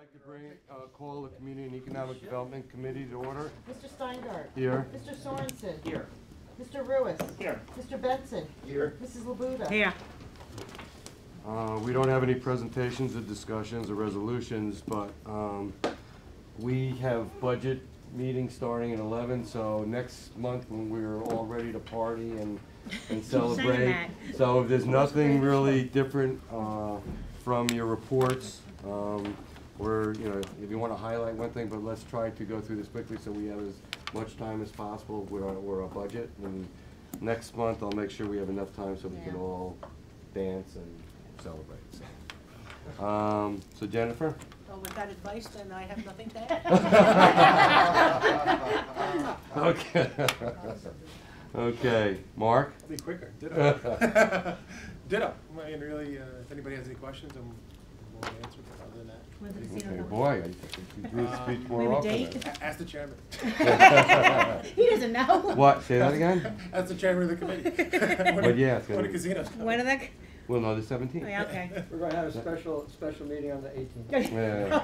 like to call the Community and Economic Development Committee to order. Mr. Steingart. Here. Mr. Sorensen. Here. Mr. Ruiz. Here. Mr. Benson. Here. Mrs. Labuda. Here. We don't have any presentations or discussions or resolutions, but we have budget meetings starting at 11, so next month when we're all ready to party and celebrate. So if there's nothing really different from your reports, or if you want to highlight one thing, but let's try to go through this quickly so we have as much time as possible with our budget. And next month I'll make sure we have enough time so we can all dance and celebrate. So Jennifer? Well, with that advice, then I have nothing to add. Okay. Okay, Mark? I'll be quicker. Ditto. Ditto. I mean, really, if anybody has any questions, I'm willing to answer them. Other than that, Okay, boy, you do speak more often. ask the chairman. He doesn't know. What? Say that again? Ask the chairman of the committee. But yeah, it's When gonna the be. casinos. When are they? Well, no, the 17th. Oh, yeah, okay. We're going to have a special meeting on the 18th. Yeah.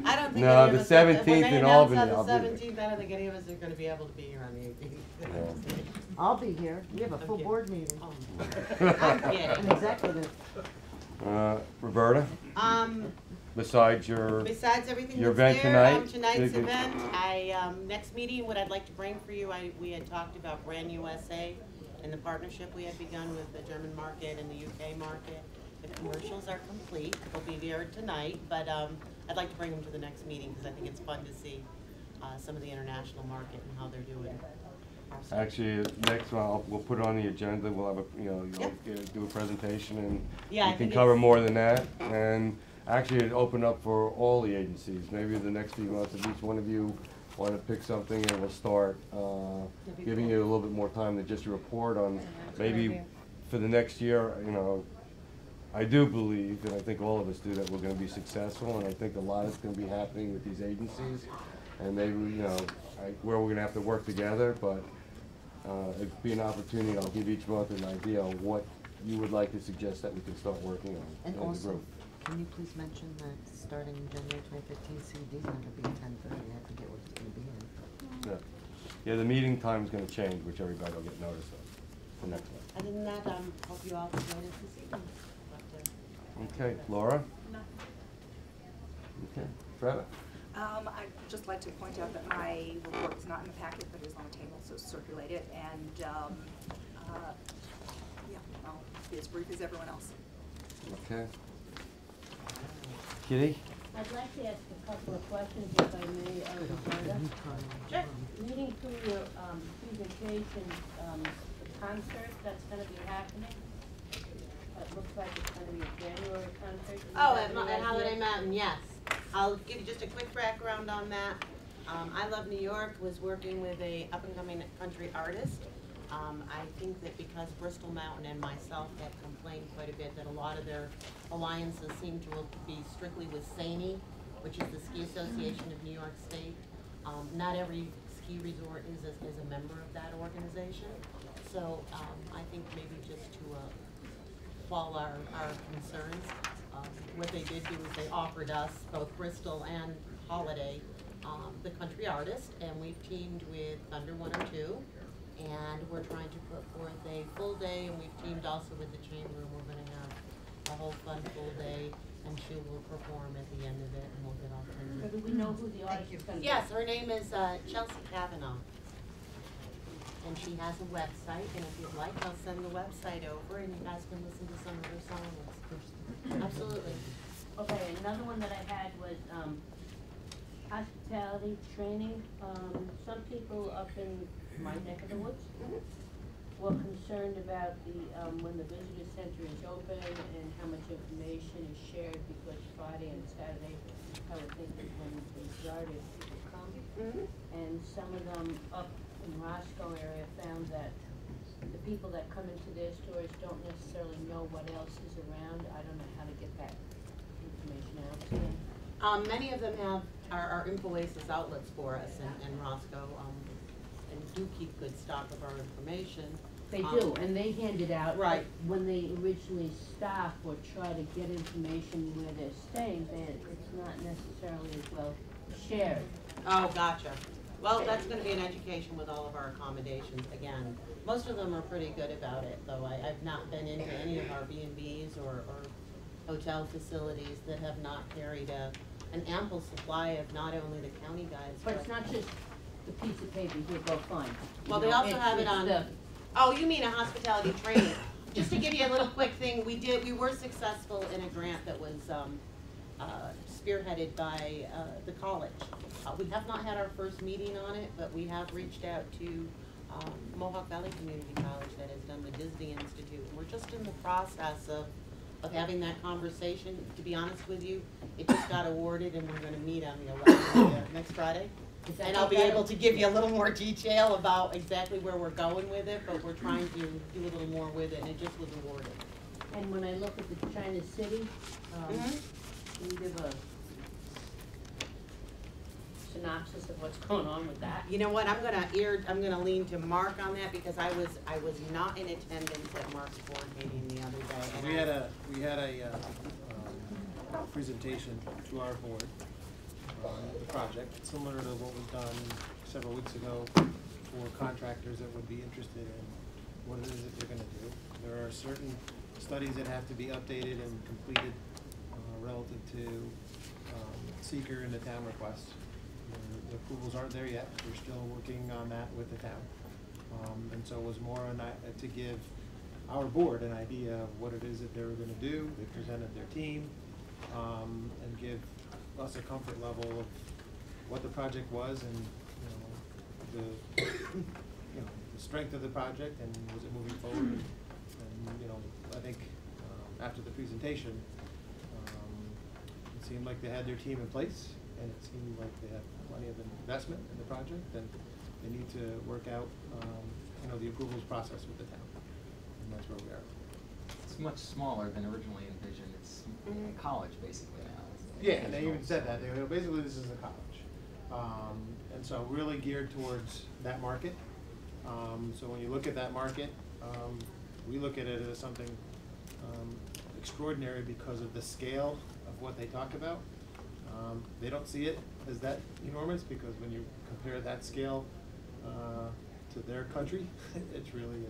I don't think No, any of the us, 17th when they in announce Albany, on I'll the be there. 17th, I don't think any of us are going to be able to be here on the 18th. Yeah. I'll be here. We have a full Okay. board meeting. Oh. I'm kidding. An executive. Roberta, besides your, Besides everything Your that's event there, tonight? tonight's Good. event, next meeting, what I'd like to bring for you, we had talked about Brand USA and the partnership we had begun with the German market and the UK market. The commercials are complete. They'll be there tonight, but I'd like to bring them to the next meeting because I think it's fun to see some of the international market and how they're doing. actually, next one, we'll put it on the agenda, we'll have a, you'll do a presentation and Yeah, I we can think cover it's- more than that. And actually, it'd open up for all the agencies. Maybe the next few months, if each one of you want to pick something, and we'll start giving you a little bit more time than just a report on maybe for the next year. I do believe, and I think all of us do, that we're going to be successful, and I think a lot is going to be happening with these agencies, and maybe, where we're going to have to work together, but it'd be an opportunity. I'll give each month an idea on what you would like to suggest that we can start working on And in the also, group. can you please mention that starting January 2015, CED is not going to be at 10:30. I forget what it's going to be in. Yeah, the meeting time is going to change, which everybody will get notice of for next month. Other than that, hope you all enjoyed it this evening. Okay, Laura? No. Okay, Freda? I'd just like to point out that my report is not in the packet, but it is on the table, so circulate it. And yeah, I'll be as brief as everyone else. Okay. Kitty? I'd like to ask a couple of questions, if I may, Roberta. Sure. Reading through your presentation, the concert that's going to be happening, it looks like it's going to be a January concert. Do you Oh, have at any Holiday idea? Mountain, yes. I'll give you just a quick background on that. I Love New York was working with a up-and-coming country artist. I think that because Bristol Mountain and myself have complained quite a bit that a lot of their alliances seem to be strictly with SANY, which is the Ski Association of New York State. Not every ski resort is a member of that organization. So I think maybe just to quell our concerns, what they did do is they offered us, both Bristol and Holiday, the country artist, and we've teamed with Thunder 102, and we're trying to put forth a full day, and we've teamed also with the Chamber, and we're going to have a whole fun full day, and she will perform at the end of it, and we'll get all kinds So of... do we know who the artist is going to be? Yes, her name is Chelsea Kavanaugh. And she has a website, and if you'd like, I'll send the website over, and you guys can listen to some of her songs. Absolutely. Okay, another one that I had was hospitality training. Some people up in my neck of the woods were concerned about the when the visitor center is open and how much information is shared, because Friday and Saturday, I would think is when the majority of people come. And some of them up in Roscoe area found that the people that come into their stores don't necessarily know what else is around. I don't know how to get that information out to them. Many of them are InfoOasis outlets for us in Roscoe, and do keep good stock of our information. They do, and they hand it out. Right. When they originally stop or try to get information where they're staying, it's not necessarily as well shared. Oh, gotcha. Well, that's gonna be an education with all of our accommodations, again. Most of them are pretty good about it, though I've not been into any of our B&Bs or hotel facilities that have not carried an ample supply of not only the county guides, But it's not just the piece of paper, here, go find. Well, You they know, also it's- have it it's on, the- oh, you mean a hospitality training. Just to give you a little quick thing, we were successful in a grant that was spearheaded by the college. We have not had our first meeting on it, but we have reached out to Mohawk Valley Community College that has done the Disney Institute. We're just in the process of having that conversation. To be honest with you, it just got awarded and we're gonna meet on the 11th, next Friday. Is that And I'll be okay? able to give you a little more detail about exactly where we're going with it, but we're trying to do a little more with it, and it just was awarded. And when I look at the China City, Mhm. can you give a synopsis of what's going on with that? You know what, I'm gonna lean to Mark on that, because I was not in attendance at Mark's board meeting the other day. and We had a presentation to our board on the project, similar to what was done several weeks ago for contractors that would be interested in what it is that they're gonna do. There are certain studies that have to be updated and completed relative to seeker and the town request. The approvals aren't there yet. We're still working on that with the town. And so it was more to give our board an idea of what it is that they were gonna do. They presented their team, and give us a comfort level of what the project was and, the strength of the project and was it moving forward. And, I think, after the presentation, it seemed like they had their team in place and it seemed like they had plenty of investment in the project and they need to work out, the approvals process with the town. And that's where we are. It's much smaller than originally envisioned. It's a college basically now. Yeah, and they even said that. They go, basically, this is a college. And so really geared towards that market. So when you look at that market, we look at it as something extraordinary because of the scale of what they talk about. They don't see it as that enormous because when you compare that scale to their country, it's really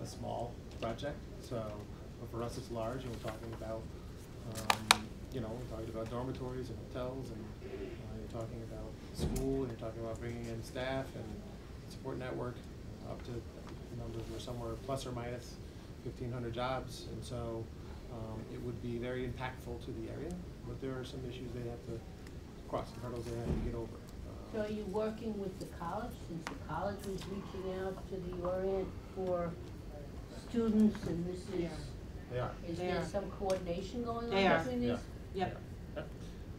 a small project. So, but for us, it's large, and we're talking about, we're talking about dormitories and hotels, and you're talking about school, and you're talking about bringing in staff and support network up to numbers were somewhere plus or minus 1,500 jobs, and so it would be very impactful to the area. But there are some issues they have to cross, some hurdles they have to get over. So are you working with the college, since the college was reaching out to the Orient for students, and this is, They are. is They there are. some coordination going They on are. between these? Yeah. Yep.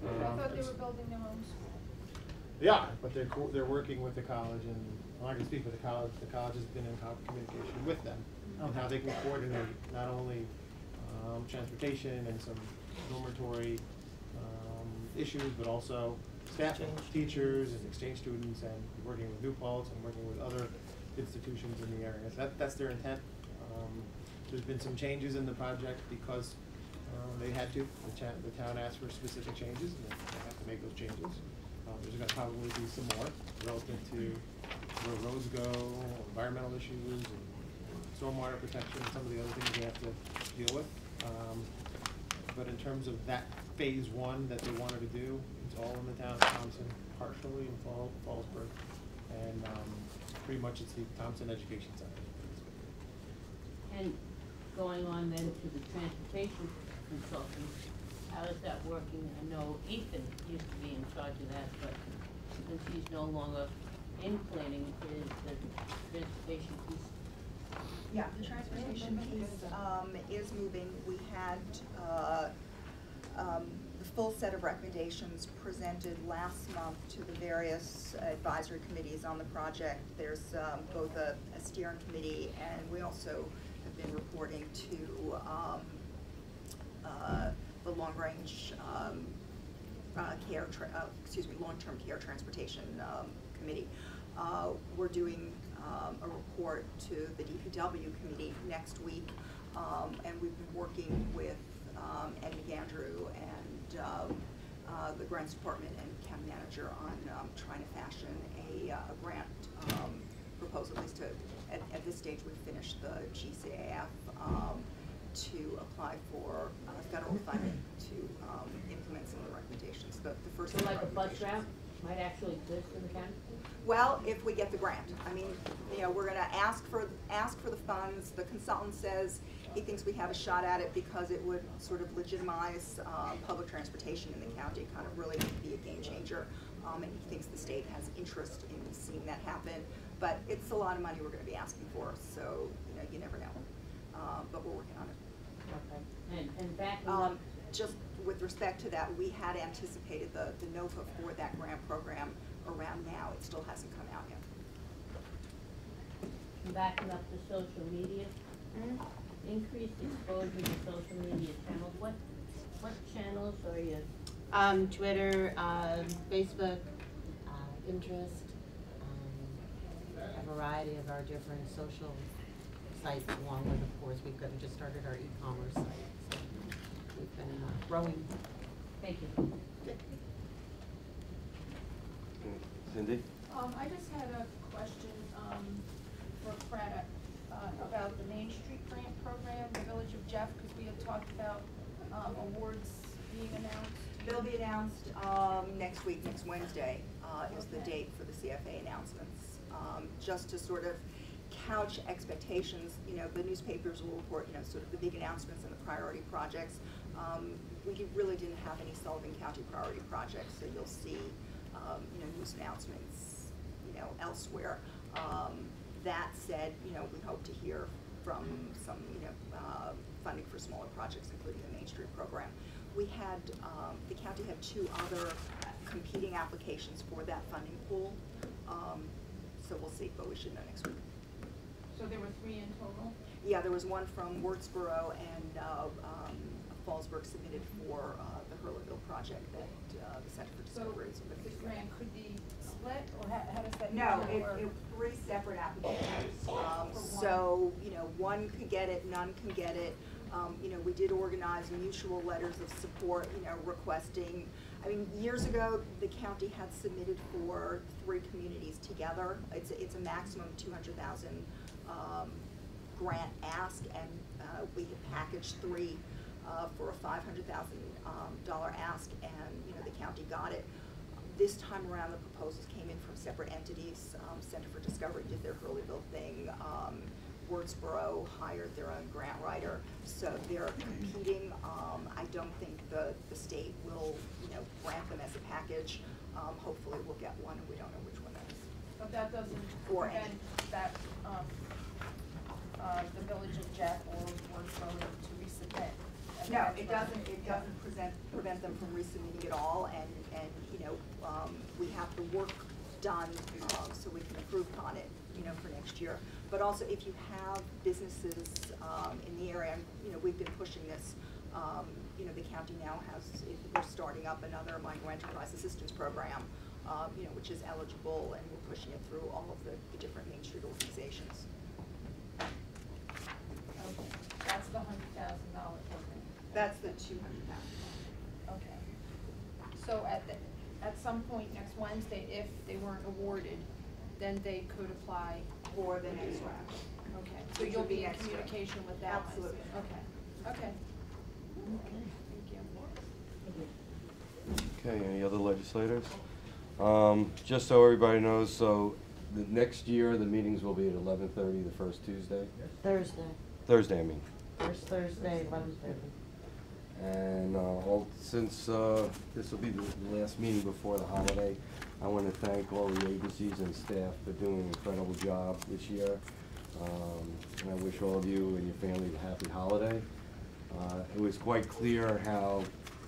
I thought they were building their homes. They are, but they're working with the college, and I'm not gonna speak for the college has been in communication with them on how they can coordinate not only transportation and some dormitory issues, but also staffing, teachers and exchange students, and working with New Paltz and working with other institutions in the area. So that's their intent. There's been some changes in the project because they had to. The town asked for specific changes, and they have to make those changes. There's gonna probably be some more relative to where roads go, environmental issues, and stormwater protection, and some of the other things they have to deal with. But in terms of that phase one that they wanted to do, it's all in the town of Thompson, partially in Fallsburg, and pretty much it's the Thompson Education Center. And going on then to the transportation consultant, how is that working? I know Ethan used to be in charge of that, but since he's no longer in planning, is the transportation piece? Yeah, the transportation piece is moving. We had the full set of recommendations presented last month to the various advisory committees on the project. There's both a steering committee, and we also have been reporting to the long-range long-term care transportation committee. We're doing a report to the DPW committee next week. And we've been working with Ed McAndrew and the grants department and county manager on trying to fashion a grant proposal. At least at this stage, we've finished the GCAF to apply for federal funding to implement some of the recommendations. The first So like a bus recommendations. route might actually exist in the county? Well, if we get the grant. I mean, you know, we're gonna ask for the funds. The consultant says he thinks we have a shot at it because it would sort of legitimize public transportation in the county, kind of really be a game changer. And he thinks the state has interest in seeing that happen. But it's a lot of money we're gonna be asking for, so, you know, you never know. But we're working on it. Okay, and backing up, Just with respect to that, we had anticipated the NOFA for that grant program around now. It still hasn't come out yet. backing up the social media, increased exposure to social media channels, what channels are you? Twitter, Facebook, Pinterest, a variety of our different social sites, along with, of course, we just started our e-commerce site. So we've been growing. Thank you. Cindy? I just had a question, for Fred, about the Main Street Grant Program, the Village of Jeff, because we had talked about, awards being announced. They'll be announced next week, next Wednesday is the date for the CFA announcements. Just to sort of couch expectations, you know, the newspapers will report, you know, sort of the big announcements and the priority projects. We really didn't have any Sullivan County priority projects, so you'll see, you know, news announcements, you know, elsewhere. That said, you know, we hope to hear from some, you know, funding for smaller projects, including the Main Street program. We had, the county had 2 other competing applications for that funding pool. So we'll see, but we should know next week. So there were 3 in total? Yeah, there was one from Wurtsboro and Fallsburg submitted for the Hurleyville project that the Center for Discovery is So the grant could be split, or how does that? No, work? it 3 separate applications. So, you know, one could get it, none can get it. You know, we did organize mutual letters of support, you know, requesting, I mean, years ago, the county had submitted for 3 communities together. It's a maximum of 200,000 grant ask, and we had packaged 3 for a $500,000 ask, and, you know, the county got it. This time around, the proposals came in from separate entities. Center for Discovery did their Hurleyville thing. Wurtsboro hired their own grant writer, so they're competing. I don't think the state will, you know, grant them as a package. Hopefully we'll get one, and we don't know which one that is. But that doesn't Or prevent that, the Village of Jeff or Wurtsboro to resubmit. No, it doesn't prevent them from resubmitting at all, and you know, we have the work done, so we can improve upon it, you know, for next year. But also, if you have businesses in the area, you know, we've been pushing this. You know, the county now has, we're starting up another micro enterprise assistance program, you know, which is eligible, and we're pushing it through all of the different Main Street organizations. Okay, that's the $100,000 program. That's the 200,000. Okay. So at some point next Wednesday, if they weren't awarded, then they could apply. For the next round. Okay, so Which you'll would be be in next week. communication with them. Absolutely. Okay, okay. Thank you. Okay, any other legislators? Just so everybody knows, so the next year, the meetings will be at 11:30, the first Tuesday. Thursday, I mean. First Thursday, 11:30. And since this will be the last meeting before the holiday, I want to thank all the agencies and staff for doing an incredible job this year. And I wish all of you and your family a happy holiday. It was quite clear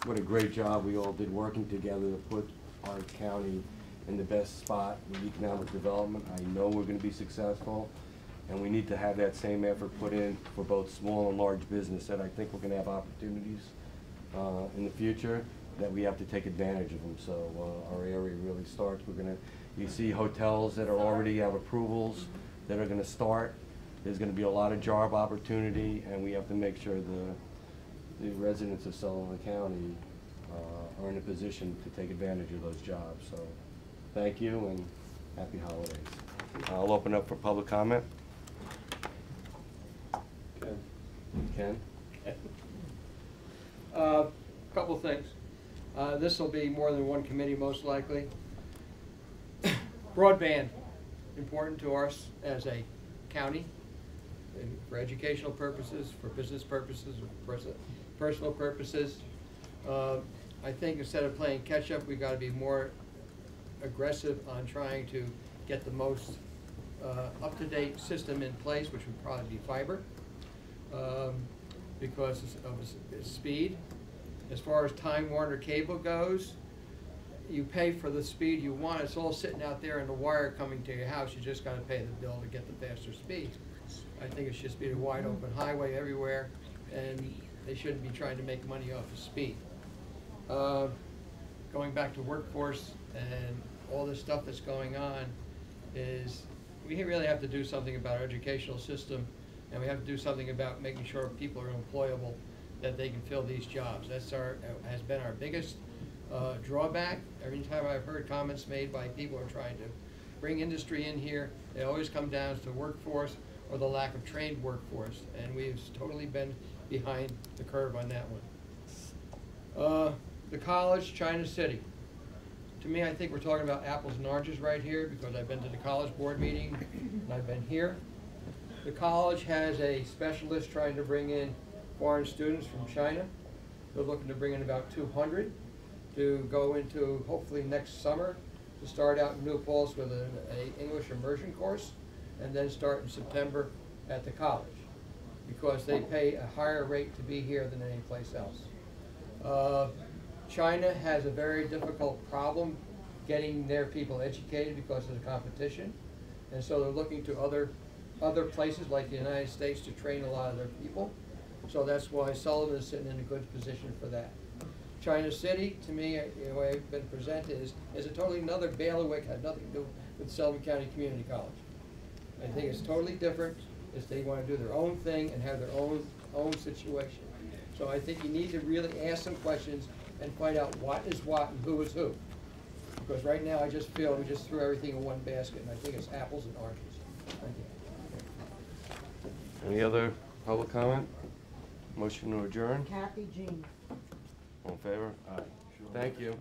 what a great job we all did working together to put our county in the best spot in economic development. I know we're going to be successful, and we need to have that same effort put in for both small and large business, and I think we're going to have opportunities in the future that we have to take advantage of them. So our area really starts. You see hotels that already have approvals that are gonna start. There's gonna be a lot of job opportunity, and we have to make sure the residents of Sullivan County are in a position to take advantage of those jobs. So, thank you and happy holidays. I'll open up for public comment. Ken? Couple things. This will be more than one committee, most likely. Broadband, important to us as a county, and for educational purposes, for business purposes, for personal purposes. I think instead of playing catch-up, we've got to be more aggressive on trying to get the most up-to-date system in place, which would probably be fiber, because of its speed. As far as Time Warner Cable goes, you pay for the speed you want. It's all sitting out there in the wire coming to your house. You just got to pay the bill to get the faster speed. I think it should be a wide open highway everywhere, and they shouldn't be trying to make money off of speed. Going back to workforce and all this stuff that's going on, is we really have to do something about our educational system, and we have to do something about making sure people are employable, that they can fill these jobs. That's has been our biggest drawback. Every time I've heard comments made by people who are trying to bring industry in here, they always come down to workforce or the lack of trained workforce, and we've totally been behind the curve on that one. The college, China City. To me, I think we're talking about apples and oranges right here, because I've been to the college board meeting and I've been here. The college has a specialist trying to bring in foreign students from China. They're looking to bring in about 200 to go into, hopefully next summer, to start out in New Paltz with an English immersion course, and then start in September at the college, because they pay a higher rate to be here than any place else. China has a very difficult problem getting their people educated because of the competition, and so they're looking to other places like the United States to train a lot of their people. So that's why Sullivan is sitting in a good position for that. China City, to me, the way it's been presented, is a totally another bailiwick, had nothing to do with Sullivan County Community College. I think it's totally different, is they want to do their own thing and have their own situation. So I think you need to really ask some questions and find out what is what and who is who. Because right now I just feel we just threw everything in one basket, and I think it's apples and oranges. Thank you. Any other public comment? Motion to adjourn? Kathy Jean. All in favor? Aye. Thank you.